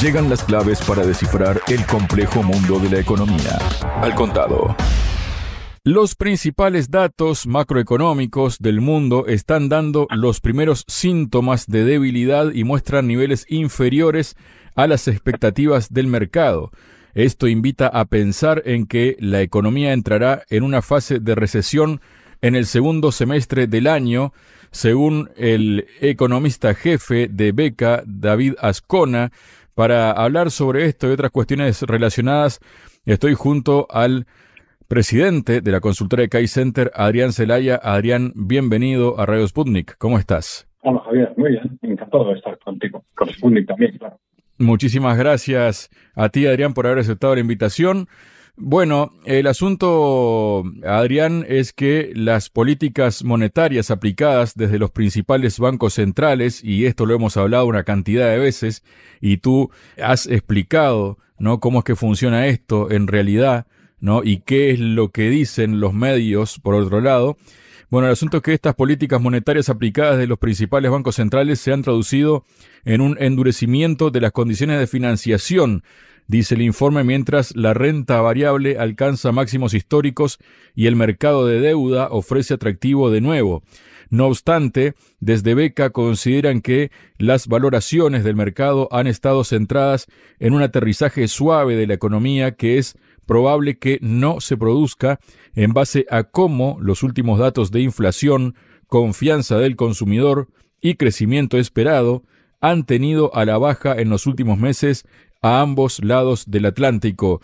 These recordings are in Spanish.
Llegan las claves para descifrar el complejo mundo de la economía. Al contado. Los principales datos macroeconómicos del mundo están dando los primeros síntomas de debilidad y muestran niveles inferiores a las expectativas del mercado. Esto invita a pensar en que la economía entrará en una fase de recesión en el segundo semestre del año, según el economista jefe de Beca, David Azcona. Para hablar sobre esto y otras cuestiones relacionadas, estoy junto al presidente de la consultora de CAI Center, Adrián Celaya. Adrián, bienvenido a Radio Sputnik. ¿Cómo estás? Hola, Javier. Muy bien. Encantado de estar contigo. Con Sputnik también, claro. Muchísimas gracias a ti, Adrián, por haber aceptado la invitación. Bueno, el asunto, Adrián, es que las políticas monetarias aplicadas desde los principales bancos centrales, y esto lo hemos hablado una cantidad de veces, y tú has explicado, ¿no?, cómo es que funciona esto en realidad, ¿no?, y qué es lo que dicen los medios, por otro lado. Bueno, el asunto es que estas políticas monetarias aplicadas de los principales bancos centrales se han traducido en un endurecimiento de las condiciones de financiación, dice el informe, mientras la renta variable alcanza máximos históricos y el mercado de deuda ofrece atractivo de nuevo. No obstante, desde Beca consideran que las valoraciones del mercado han estado centradas en un aterrizaje suave de la economía que es probable que no se produzca en base a cómo los últimos datos de inflación, confianza del consumidor y crecimiento esperado han tenido a la baja en los últimos meses a ambos lados del Atlántico.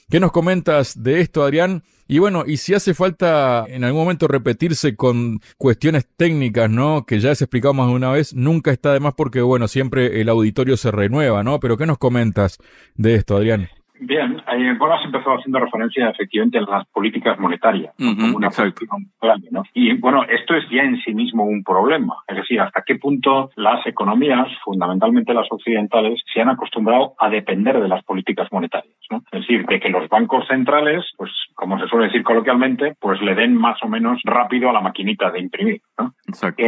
¿Qué nos comentas de esto, Adrián? Y bueno, y si hace falta en algún momento repetirse con cuestiones técnicas, ¿no?, que ya has explicado más de una vez, nunca está de más porque, bueno, siempre el auditorio se renueva, ¿no? Pero ¿qué nos comentas de esto, Adrián? Bien, bueno, has empezado haciendo referencia efectivamente a las políticas monetarias, como una política clave, ¿no? Y bueno, esto es ya en sí mismo un problema. Es decir, hasta qué punto las economías, fundamentalmente las occidentales, se han acostumbrado a depender de las políticas monetarias, ¿no? Es decir, de que los bancos centrales, pues como se suele decir coloquialmente, pues le den más o menos rápido a la maquinita de imprimir, ¿no? Exacto.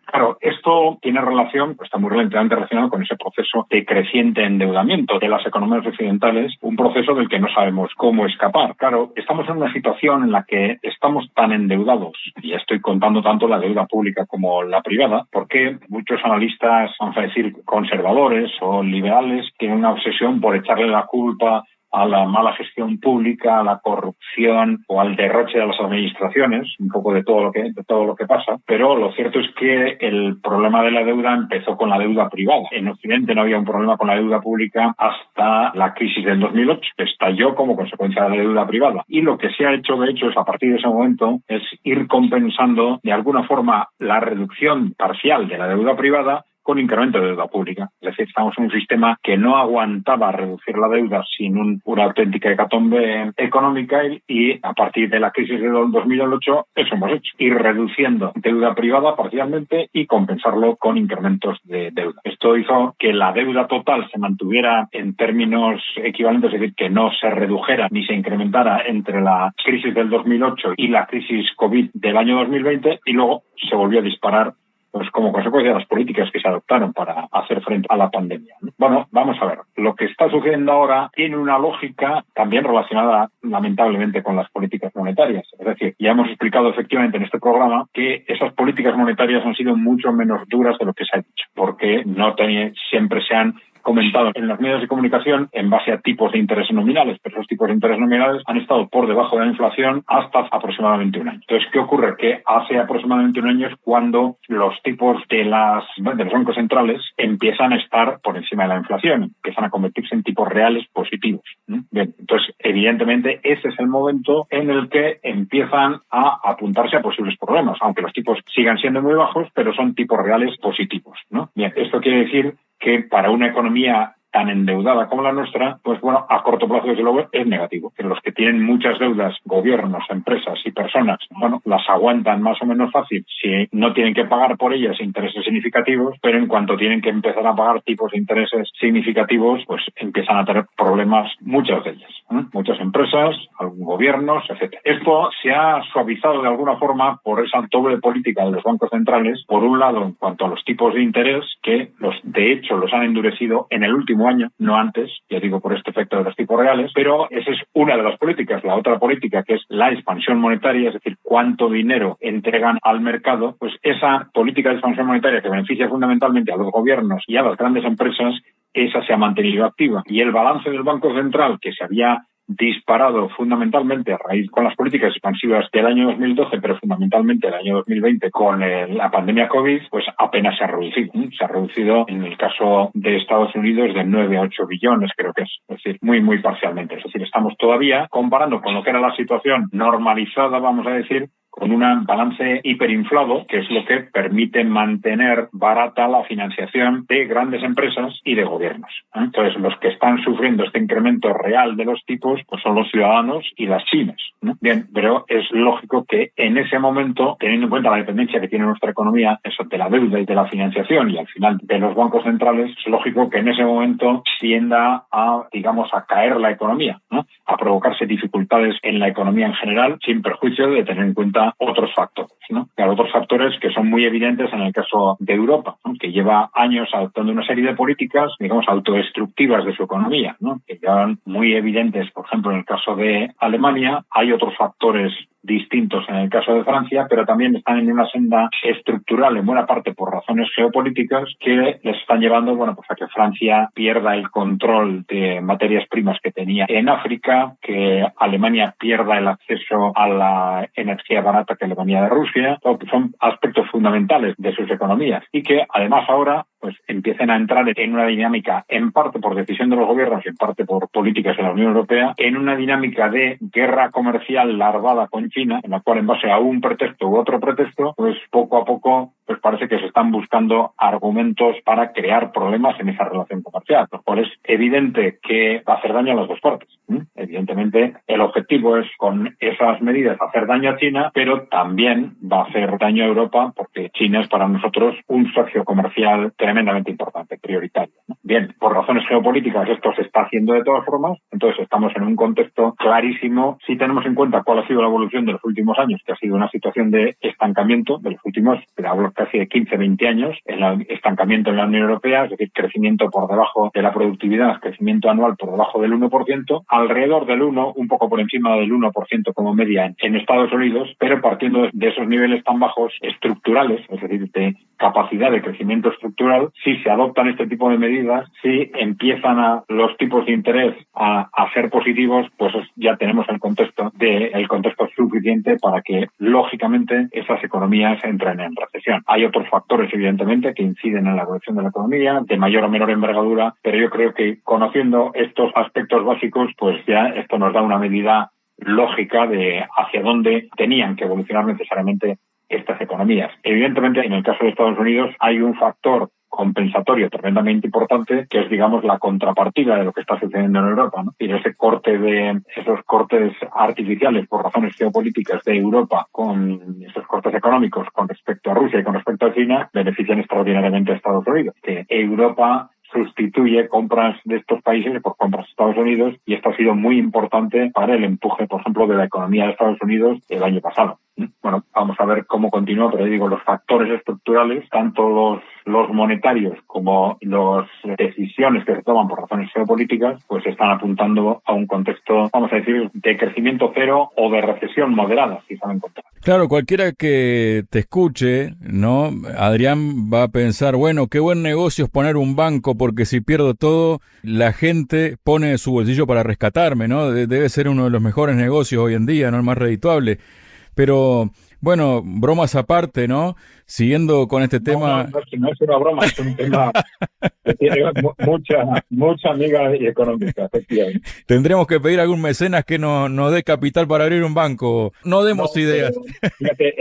Claro, esto tiene relación, pues está muy relacionado con ese proceso de creciente endeudamiento de las economías occidentales, un proceso del que no sabemos cómo escapar. Claro, estamos en una situación en la que estamos tan endeudados, y estoy contando tanto la deuda pública como la privada, porque muchos analistas, vamos a decir, conservadores o liberales, tienen una obsesión por echarle la culpa a la mala gestión pública, a la corrupción o al derroche de las administraciones, un poco de todo lo que pasa, pero lo cierto es que el problema de la deuda empezó con la deuda privada. En Occidente no había un problema con la deuda pública hasta la crisis del 2008, que estalló como consecuencia de la deuda privada. Y lo que se ha hecho, de hecho, es a partir de ese momento, es ir compensando de alguna forma la reducción parcial de la deuda privada con incremento de deuda pública. Es decir, estamos en un sistema que no aguantaba reducir la deuda sin una auténtica hecatombe económica y a partir de la crisis del 2008 eso hemos hecho, ir reduciendo deuda privada parcialmente y compensarlo con incrementos de deuda. Esto hizo que la deuda total se mantuviera en términos equivalentes, es decir, que no se redujera ni se incrementara entre la crisis del 2008 y la crisis COVID del año 2020 y luego se volvió a disparar pues como consecuencia de las políticas que se adoptaron para hacer frente a la pandemia. Bueno, vamos a ver. Lo que está sucediendo ahora tiene una lógica también relacionada, lamentablemente, con las políticas monetarias. Es decir, ya hemos explicado efectivamente en este programa que esas políticas monetarias han sido mucho menos duras de lo que se ha dicho, porque siempre se han comentado en los medios de comunicación en base a tipos de interés nominales, pero esos tipos de interés nominales han estado por debajo de la inflación hasta aproximadamente un año. Entonces, ¿qué ocurre? Que hace aproximadamente un año es cuando los tipos de los bancos centrales empiezan a estar por encima de la inflación, empiezan a convertirse en tipos reales positivos. Bien, entonces, evidentemente, ese es el momento en el que empiezan a apuntarse a posibles problemas, aunque los tipos sigan siendo muy bajos, pero son tipos reales positivos, ¿no? Bien, esto quiere decir que para una economía tan endeudada como la nuestra, pues bueno, a corto plazo desde luego es negativo. Que los que tienen muchas deudas, gobiernos, empresas y personas, bueno, las aguantan más o menos fácil si no tienen que pagar por ellas intereses significativos, pero en cuanto tienen que empezar a pagar tipos de intereses significativos, pues empiezan a tener problemas muchas de ellas, muchas empresas, algunos gobiernos, etcétera. Esto se ha suavizado de alguna forma por esa doble política de los bancos centrales, por un lado en cuanto a los tipos de interés, que de hecho los han endurecido en el último próximo año, no antes, ya digo, por este efecto de los tipos reales, pero esa es una de las políticas. La otra política, que es la expansión monetaria, es decir, cuánto dinero entregan al mercado, pues esa política de expansión monetaria que beneficia fundamentalmente a los gobiernos y a las grandes empresas, esa se ha mantenido activa. Y el balance del Banco Central, que se había disparado fundamentalmente a raíz con las políticas expansivas del año 2012, pero fundamentalmente el año 2020 con la pandemia COVID, pues apenas se ha reducido. Se ha reducido en el caso de Estados Unidos de 9 a 8 billones, creo que es decir, muy, muy parcialmente. Es decir, estamos todavía comparando con lo que era la situación normalizada, vamos a decir, con un balance hiperinflado, que es lo que permite mantener barata la financiación de grandes empresas y de gobiernos. Entonces, los que están sufriendo este incremento real de los tipos, pues son los ciudadanos y las pymes. Bien, pero es lógico que en ese momento, teniendo en cuenta la dependencia que tiene nuestra economía, eso de la deuda y de la financiación y al final de los bancos centrales, es lógico que en ese momento tienda a, digamos, a caer la economía, a provocarse dificultades en la economía en general, sin perjuicio de tener en cuenta otros factores, Claro, otros factores que son muy evidentes en el caso de Europa, que lleva años adoptando una serie de políticas, digamos, autodestructivas de su economía, que llevan muy evidentes, por ejemplo, en el caso de Alemania. Hay otros factores distintos en el caso de Francia, pero también están en una senda estructural, en buena parte por razones geopolíticas, que les están llevando, pues a que Francia pierda el control de materias primas que tenía en África, que Alemania pierda el acceso a la energía barata que le venía de Rusia. Son aspectos fundamentales de sus economías y que además ahora pues empiecen a entrar en una dinámica, en parte por decisión de los gobiernos y en parte por políticas de la Unión Europea, en una dinámica de guerra comercial larvada con China, en la cual en base a un pretexto u otro pretexto, pues poco a poco pues parece que se están buscando argumentos para crear problemas en esa relación comercial, lo cual es evidente que va a hacer daño a las dos partes. Evidentemente, el objetivo es con esas medidas hacer daño a China, pero también va a hacer daño a Europa porque China es para nosotros un socio comercial tremendamente importante, prioritario. Bien, por razones geopolíticas esto se está haciendo de todas formas, entonces estamos en un contexto clarísimo si tenemos en cuenta cuál ha sido la evolución de los últimos años, que ha sido una situación de estancamiento de los últimos, hablo casi de 15, 20 años, el estancamiento en la Unión Europea, es decir, crecimiento por debajo de la productividad, crecimiento anual por debajo del 1%, alrededor del 1, un poco por encima del 1% como media en Estados Unidos, pero partiendo de esos niveles tan bajos estructurales, es decir, de capacidad de crecimiento estructural, si se adoptan este tipo de medidas, si empiezan los tipos de interés a ser positivos, pues ya tenemos el contexto suficiente para que, lógicamente, esas economías entren en recesión. Hay otros factores, evidentemente, que inciden en la evolución de la economía, de mayor o menor envergadura, pero yo creo que conociendo estos aspectos básicos, pues ya esto nos da una medida lógica de hacia dónde tenían que evolucionar necesariamente estas economías. Evidentemente, en el caso de Estados Unidos hay un factor compensatorio tremendamente importante, que es, digamos, la contrapartida de lo que está sucediendo en Europa, Y esos cortes artificiales por razones geopolíticas de Europa, con esos cortes económicos con respecto a Rusia y con respecto a China, benefician extraordinariamente a Estados Unidos. Que Europa sustituye compras de estos países por compras de Estados Unidos, y esto ha sido muy importante para el empuje, por ejemplo, de la economía de Estados Unidos el año pasado. Bueno, vamos a ver cómo continúa, pero digo, los factores estructurales, tanto los monetarios como las decisiones que se toman por razones geopolíticas, pues están apuntando a un contexto, vamos a decir, de crecimiento cero o de recesión moderada, si saben contar. Claro, cualquiera que te escuche, ¿no? Adrián va a pensar, bueno, qué buen negocio es poner un banco, porque si pierdo todo, la gente pone su bolsillo para rescatarme, ¿no? Debe ser uno de los mejores negocios hoy en día, ¿no? El más redituable. Pero, bueno, bromas aparte, ¿no? Siguiendo con este tema... No es una broma, es un tema que tiene mucha amiga económica, efectivamente. Tendremos que pedir a algún mecenas que nos dé capital para abrir un banco. No demos ideas. Fíjate,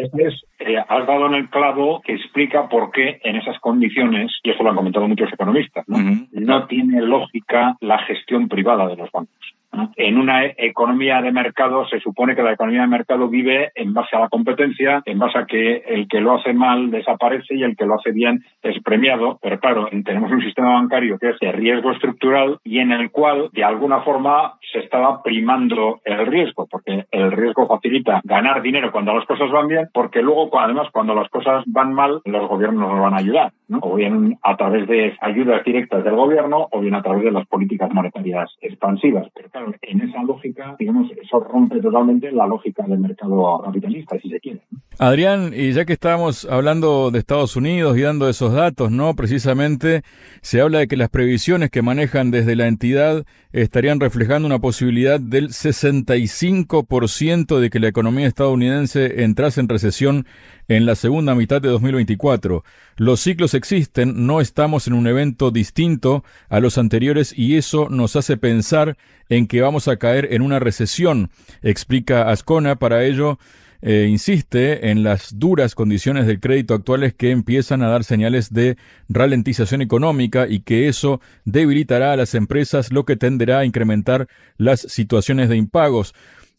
has dado en el clavo que explica por qué en esas condiciones, y eso lo han comentado muchos economistas, no tiene lógica la gestión privada de los bancos. En una economía de mercado se supone que la economía de mercado vive en base a la competencia, en base a que el que lo hace mal desaparece y el que lo hace bien es premiado, pero claro, tenemos un sistema bancario que es de riesgo estructural y en el cual de alguna forma se estaba primando el riesgo, porque el riesgo facilita ganar dinero cuando las cosas van bien, porque luego además cuando las cosas van mal los gobiernos nos van a ayudar. ¿no? O bien a través de ayudas directas del gobierno o bien a través de las políticas monetarias expansivas. Pero claro, en esa lógica, digamos, eso rompe totalmente la lógica del mercado capitalista, si se quiere, ¿no? Adrián, y ya que estábamos hablando de Estados Unidos y dando esos datos, ¿no? Precisamente se habla de que las previsiones que manejan desde la entidad estarían reflejando una posibilidad del 65% de que la economía estadounidense entrase en recesión en la segunda mitad de 2024. Los ciclos existen, no estamos en un evento distinto a los anteriores y eso nos hace pensar en que vamos a caer en una recesión, explica Azcona. Para ello, insiste en las duras condiciones del crédito actuales que empiezan a dar señales de ralentización económica y que eso debilitará a las empresas, lo que tenderá a incrementar las situaciones de impagos.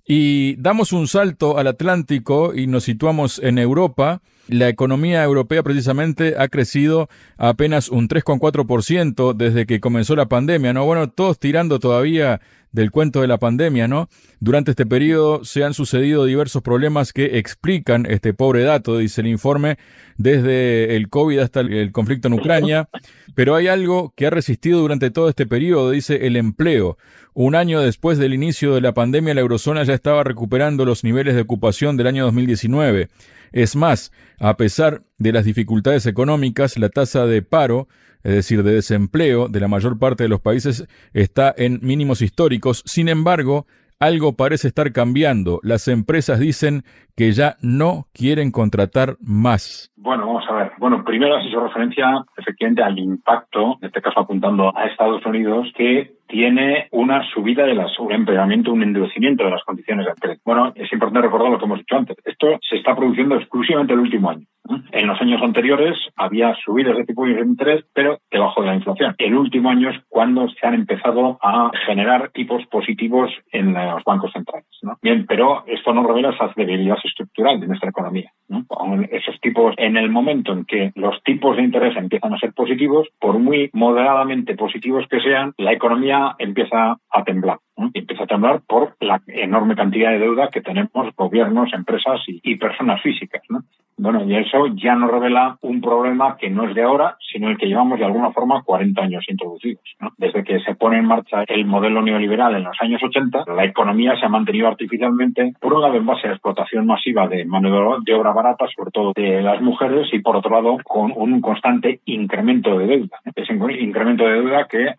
Y damos un salto al Atlántico y nos situamos en Europa. La economía europea precisamente ha crecido apenas un 3,4% desde que comenzó la pandemia, ¿no? Bueno, todos tirando todavía del cuento de la pandemia, ¿no? Durante este periodo se han sucedido diversos problemas que explican este pobre dato, dice el informe, desde el COVID hasta el conflicto en Ucrania. Pero hay algo que ha resistido durante todo este periodo, dice el empleo. Un año después del inicio de la pandemia, la eurozona ya estaba recuperando los niveles de ocupación del año 2019. Es más, a pesar de las dificultades económicas, la tasa de paro, es decir, de desempleo de la mayor parte de los países, está en mínimos históricos. Sin embargo, algo parece estar cambiando. Las empresas dicen que ya no quieren contratar más. Bueno, vamos a ver. Bueno, primero se hizo referencia efectivamente al impacto, en este caso apuntando a Estados Unidos, que tiene una subida un empeoramiento, un endurecimiento de las condiciones del crédito. Bueno, es importante recordar lo que hemos dicho antes. Esto se está produciendo exclusivamente el último año. En los años anteriores había subidas de tipo de interés, pero debajo de la inflación. El último año es cuando se han empezado a generar tipos positivos en los bancos centrales, ¿no? Bien, pero esto no revela esa debilidad estructural de nuestra economía, ¿no? Esos tipos, en el momento en que los tipos de interés empiezan a ser positivos, por muy moderadamente positivos que sean, la economía empieza a temblar, ¿no? Y empieza a temblar por la enorme cantidad de deuda que tenemos gobiernos, empresas y personas físicas, ¿no? Bueno, y eso ya nos revela un problema que no es de ahora, sino el que llevamos de alguna forma 40 años introducidos, ¿no? Desde que se pone en marcha el modelo neoliberal en los años 80, la economía se ha mantenido artificialmente, por un lado en base a la explotación masiva de mano de obra barata, sobre todo de las mujeres, y por otro lado con un constante incremento de deuda. Ese incremento de deuda que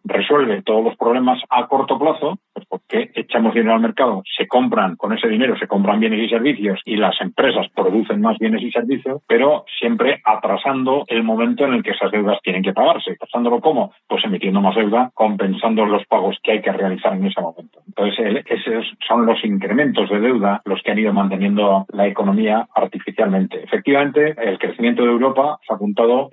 resuelve todos los problemas a corto plazo, pues porque echamos dinero al mercado, con ese dinero se compran bienes y servicios y las empresas producen más bienes y servicios, pero siempre atrasando el momento en el que esas deudas tienen que pagarse. ¿Atrasándolo cómo? Pues emitiendo más deuda, compensando los pagos que hay que realizar en ese momento. Entonces, esos son los incrementos de deuda los que han ido manteniendo la economía artificialmente. Efectivamente, el crecimiento de Europa, se ha apuntado,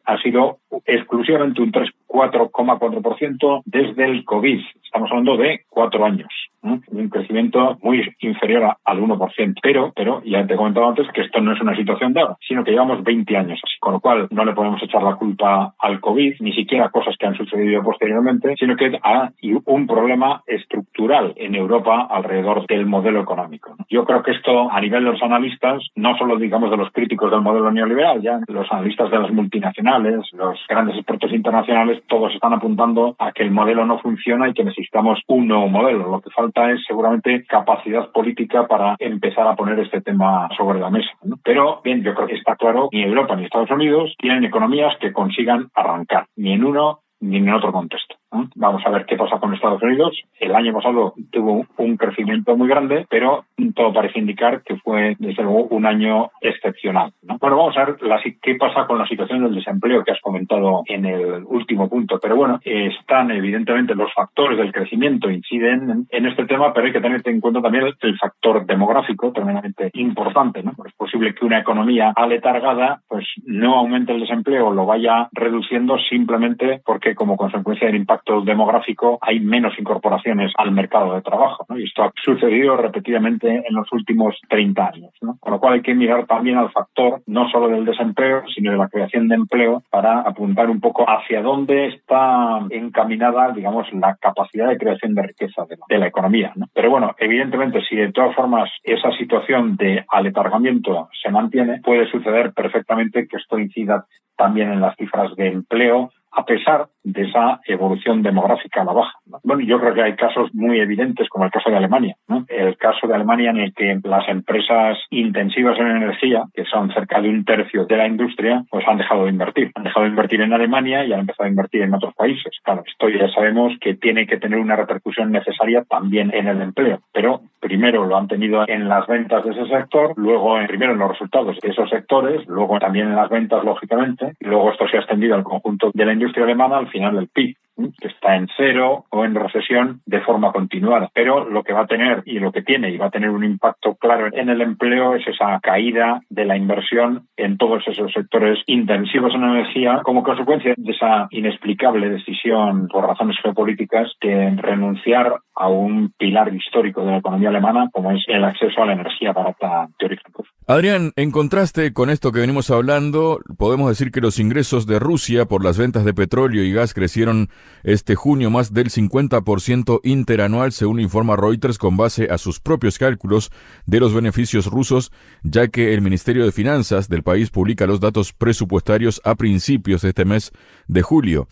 ha sido exclusivamente un 4,4% desde el COVID. Estamos hablando de 4 años, ¿no? Un crecimiento muy inferior al 1%. Pero, ya te he comentado antes que esto no es una situación de ahora, sino que llevamos 20 años así, con lo cual no le podemos echar la culpa al COVID, ni siquiera a cosas que han sucedido posteriormente, sino que hay un problema estructural en Europa alrededor del modelo económico, ¿no? Yo creo que esto, a nivel de los analistas, no solo digamos de los críticos del modelo neoliberal, ya los analistas de las multinacionales, los grandes expertos internacionales, todos están apuntando a que el modelo no funciona y que necesitamos un nuevo modelo. Lo que falta es seguramente capacidad política para empezar a poner este tema sobre la mesa, ¿no? Pero, bien, yo creo que está claro, ni Europa ni Estados Unidos tienen economías que consigan arrancar, ni en uno ni en otro contexto, ¿no? Vamos a ver qué pasa con Estados Unidos. El año pasado tuvo un crecimiento muy grande, pero todo parece indicar que fue, desde luego, un año excepcional, ¿no? Bueno, vamos a ver qué pasa con la situación del desempleo que has comentado en el último punto. Pero bueno, están evidentemente los factores del crecimiento inciden en este tema, pero hay que tener en cuenta también el factor demográfico, tremendamente importante, ¿no? Es posible que una economía aletargada pues no aumente el desempleo, lo vaya reduciendo simplemente porque como consecuencia del impacto demográfico hay menos incorporaciones al mercado de trabajo, ¿no? Y esto ha sucedido repetidamente prácticamente en los últimos 30 años, ¿no? Con lo cual hay que mirar también al factor no solo del desempleo, sino de la creación de empleo para apuntar un poco hacia dónde está encaminada, digamos, la capacidad de creación de riqueza de la economía, ¿no? Pero bueno, evidentemente, si de todas formas esa situación de aletargamiento se mantiene, puede suceder perfectamente que esto incida también en las cifras de empleo, a pesar de esa evolución demográfica a la baja, ¿no? Bueno, yo creo que hay casos muy evidentes, como el caso de Alemania, ¿no? El caso de Alemania en el que las empresas intensivas en energía, que son cerca de 1/3 de la industria, pues han dejado de invertir. Han dejado de invertir en Alemania y han empezado a invertir en otros países. Claro, esto ya sabemos que tiene que tener una repercusión necesaria también en el empleo, pero primero lo han tenido en las ventas de ese sector, luego primero en los resultados de esos sectores, luego también en las ventas, lógicamente, y luego esto se ha extendido al conjunto de la industria alemana al final del PIB, que está en cero o en recesión de forma continuada. Pero lo que va a tener y lo que tiene y va a tener un impacto claro en el empleo es esa caída de la inversión en todos esos sectores intensivos en energía como consecuencia de esa inexplicable decisión por razones geopolíticas de renunciar a un pilar histórico de la economía alemana como es el acceso a la energía barata de origen ruso. Adrián, en contraste con esto que venimos hablando, podemos decir que los ingresos de Rusia por las ventas de petróleo y gas crecieron este junio más del 50% interanual, según informa Reuters con base a sus propios cálculos de los beneficios rusos, ya que el Ministerio de Finanzas del país publica los datos presupuestarios a principios de este mes de julio.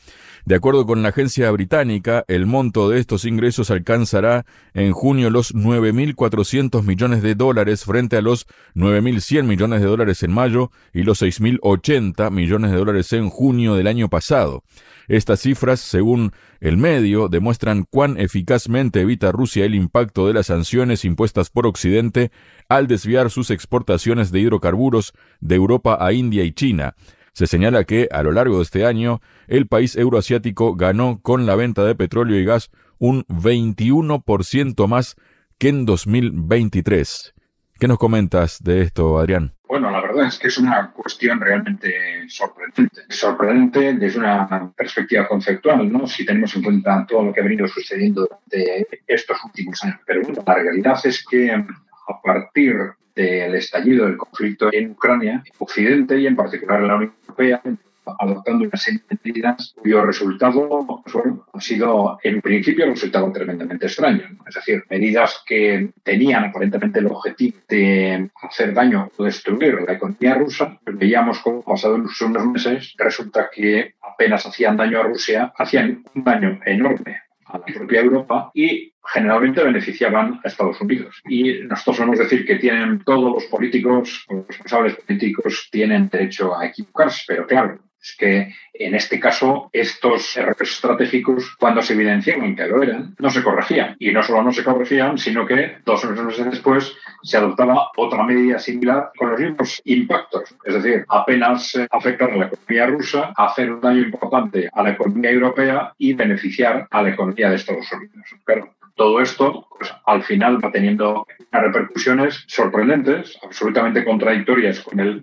De acuerdo con la agencia británica, el monto de estos ingresos alcanzará en junio los 9.400 millones de dólares frente a los 9.100 millones de dólares en mayo y los 6.080 millones de dólares en junio del año pasado. Estas cifras, según el medio, demuestran cuán eficazmente evita Rusia el impacto de las sanciones impuestas por Occidente al desviar sus exportaciones de hidrocarburos de Europa a India y China. Se señala que, a lo largo de este año, el país euroasiático ganó con la venta de petróleo y gas un 21% más que en 2023. ¿Qué nos comentas de esto, Adrián? Bueno, la verdad es que es una cuestión realmente sorprendente. Sorprendente desde una perspectiva conceptual, ¿no? Si tenemos en cuenta todo lo que ha venido sucediendo durante estos últimos años. Pero bueno, la realidad es que a partir del estallido del conflicto en Ucrania, Occidente y en particular la Unión Europea adoptando una serie de medidas cuyo resultado ha sido, en principio, resultado tremendamente extraño, ¿no? Es decir, medidas que tenían aparentemente el objetivo de hacer daño o destruir la economía rusa. Pues veíamos cómo, pasados unos meses, resulta que apenas hacían daño a Rusia, hacían un daño enorme a la propia Europa y generalmente beneficiaban a Estados Unidos. Y nosotros podemos decir que tienen todos los políticos, los responsables políticos, tienen derecho a equivocarse, pero claro, es que en este caso estos errores estratégicos, cuando se evidenciaban que lo eran, no se corregían. Y no solo no se corregían, sino que 2 meses después se adoptaba otra medida similar con los mismos impactos. Es decir, apenas afectar a la economía rusa, hacer un daño importante a la economía europea y beneficiar a la economía de Estados Unidos. Pero todo esto, pues, al final va teniendo unas repercusiones sorprendentes, absolutamente contradictorias con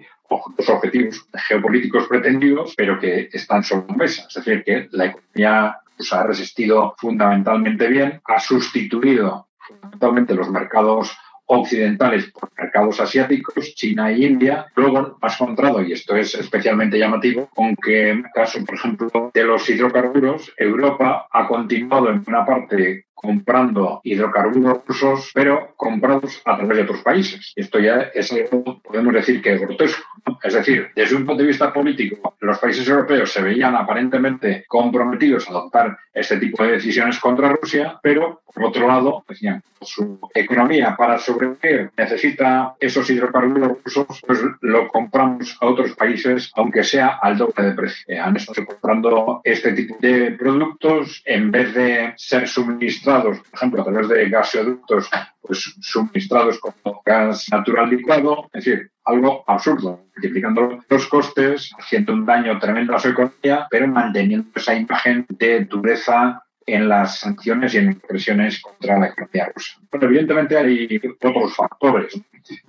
los objetivos geopolíticos pretendidos, pero que están sobre la mesa. Es decir, que la economía rusa ha resistido fundamentalmente bien, ha sustituido fundamentalmente los mercados occidentales por mercados asiáticos, China e India. Luego has encontrado, y esto es especialmente llamativo, con que en el caso, por ejemplo, de los hidrocarburos, Europa ha continuado en buena parte comprando hidrocarburos rusos, pero comprados a través de otros países. Esto ya es algo, podemos decir, que es grotesco, ¿no? Es decir, desde un punto de vista político, los países europeos se veían aparentemente comprometidos a adoptar este tipo de decisiones contra Rusia, pero, por otro lado, decían, su economía para sobrevivir necesita esos hidrocarburos rusos, pues lo compramos a otros países, aunque sea al doble de precio. Han estado comprando este tipo de productos en vez de ser suministrados, por ejemplo, a través de gasoductos, pues suministrados como gas natural licuado, es decir, algo absurdo, multiplicando los costes, haciendo un daño tremendo a su economía, pero manteniendo esa imagen de dureza en las sanciones y en las presiones contra la economía rusa. Pero evidentemente hay otros factores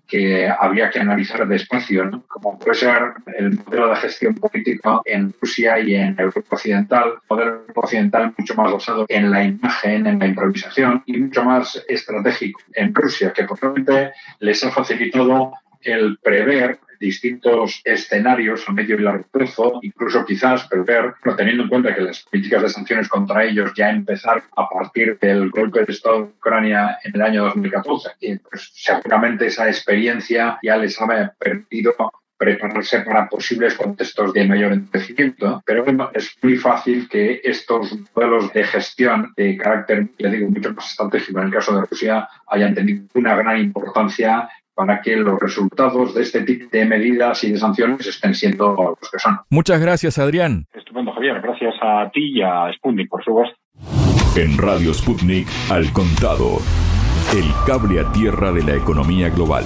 que habría que analizar despacio, ¿no? Como puede ser el modelo de gestión política en Rusia y en Europa Occidental, un modelo occidental mucho más basado en la imagen, en la improvisación y mucho más estratégico en Rusia, que probablemente les ha facilitado el prever distintos escenarios a medio y largo plazo, incluso quizás prever, teniendo en cuenta que las políticas de sanciones contra ellos ya empezaron a partir del golpe de Estado en Ucrania en el año 2014. Y pues, seguramente esa experiencia ya les ha permitido prepararse para posibles contextos de mayor endurecimiento, pero bueno, es muy fácil que estos modelos de gestión de carácter, ya digo, mucho más estratégico en el caso de Rusia, hayan tenido una gran importancia para que los resultados de este tipo de medidas y de sanciones estén siendo los que son. Muchas gracias, Adrián. Estupendo, Javier. Gracias a ti y a Sputnik, por supuesto. En Radio Sputnik, Al Contado, el cable a tierra de la economía global.